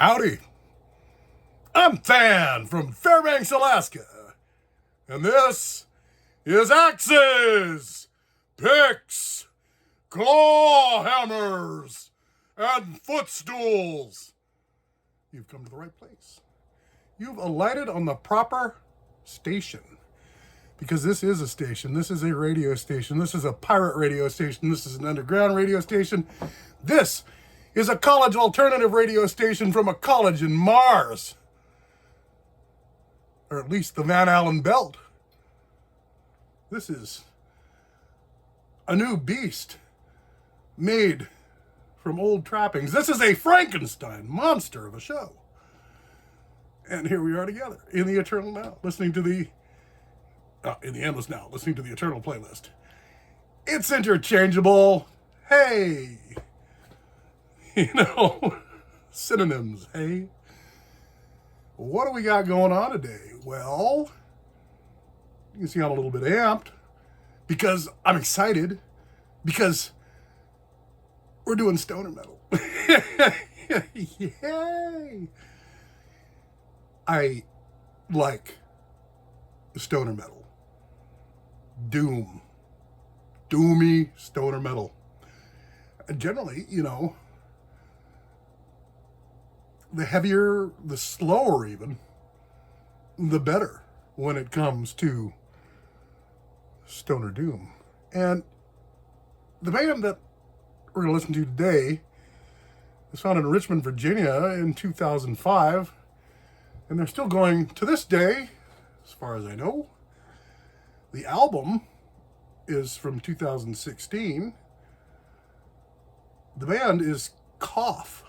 Howdy. I'm Fan from Fairbanks, Alaska. And this is Axes, Picks, Claw Hammers, and Footstools. You've come to the right place. You've alighted on the proper station. Because this is a station. This is a radio station. This is a pirate radio station. This is an underground radio station. This is a college alternative radio station from a college in Mars. Or at least the Van Allen belt. This is a new beast made from old trappings. This is a Frankenstein monster of a show. And here we are together in the eternal now, listening to the in the endless now, listening to the eternal playlist. It's interchangeable. Hey. Synonyms, hey. What do we got going on today? Well, you can see I'm a little bit amped because I'm excited because we're doing stoner metal. Yay! I like stoner metal. Doomy stoner metal. And generally, the heavier, the slower even, the better when it comes to stoner doom. And the band that we're going to listen to today was founded in Richmond, Virginia in 2005. And they're still going to this day, as far as I know. The album is from 2016. The band is Cough.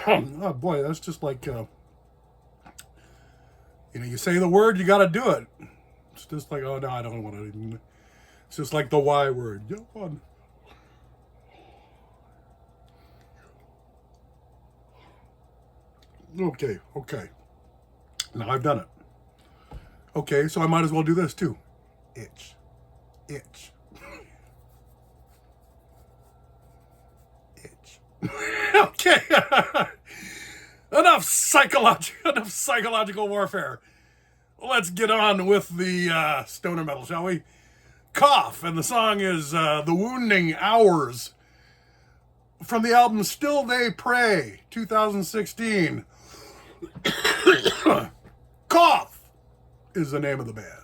Oh boy, that's just like, you say the word, you got to do it. It's just like, oh no, I don't want to. It's just like the Y word. Yawn. Okay. Now I've done it. Okay, so I might as well do this too. Itch. Okay. Enough psychological warfare. Let's get on with the stoner metal, shall we? Cough, and the song is The Wounding Hours from the album Still They Pray, 2016. Cough is the name of the band.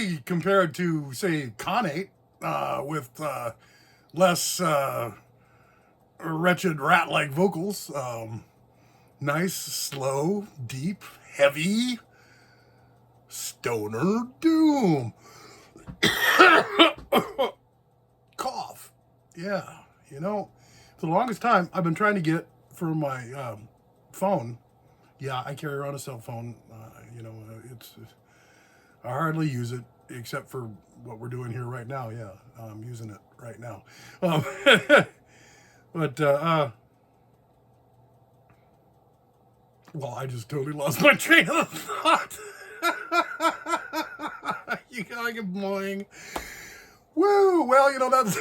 Maybe compared to, say, Conate, with less wretched rat-like vocals. Nice, slow, deep, heavy, stoner doom. Cough. Yeah, you know, for the longest time, I've been trying to get for my phone. Yeah, I carry around a cell phone. You know, I hardly use it except for what we're doing here right now. Yeah, I'm using it right now. But well, I just totally lost my train of thought. You gotta get boing. Woo! Well, you know, that's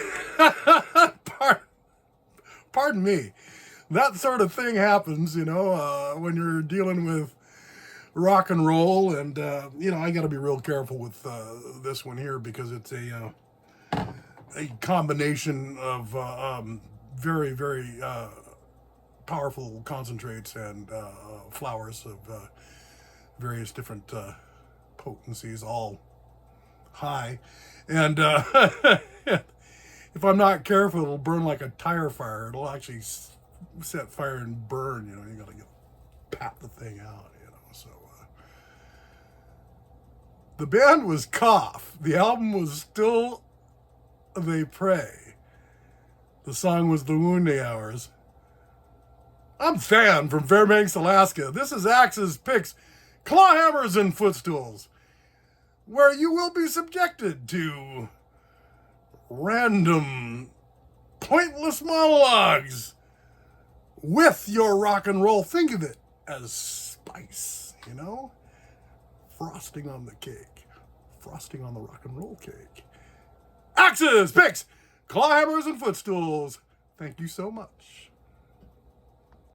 pardon me. That sort of thing happens, you know, when you're dealing with rock and roll, and you know, I got to be real careful with this one here because it's a combination of very, very powerful concentrates and flowers of various different potencies, all high, and if I'm not careful, it'll burn like a tire fire. It'll actually set fire and burn. You know, you gotta pat the thing out. You know, so the band was Cough. The album was Still They Pray. The song was The Wounding Hours. I'm Fan from Fairbanks, Alaska. This is Axe's Picks, Clawhammers, and Footstools, where you will be subjected to random, pointless monologues with your rock and roll. Think of it as spice, you know? Frosting on the cake. Frosting on the rock and roll cake. Axes, Picks, Clawhammers, and Footstools. Thank you so much.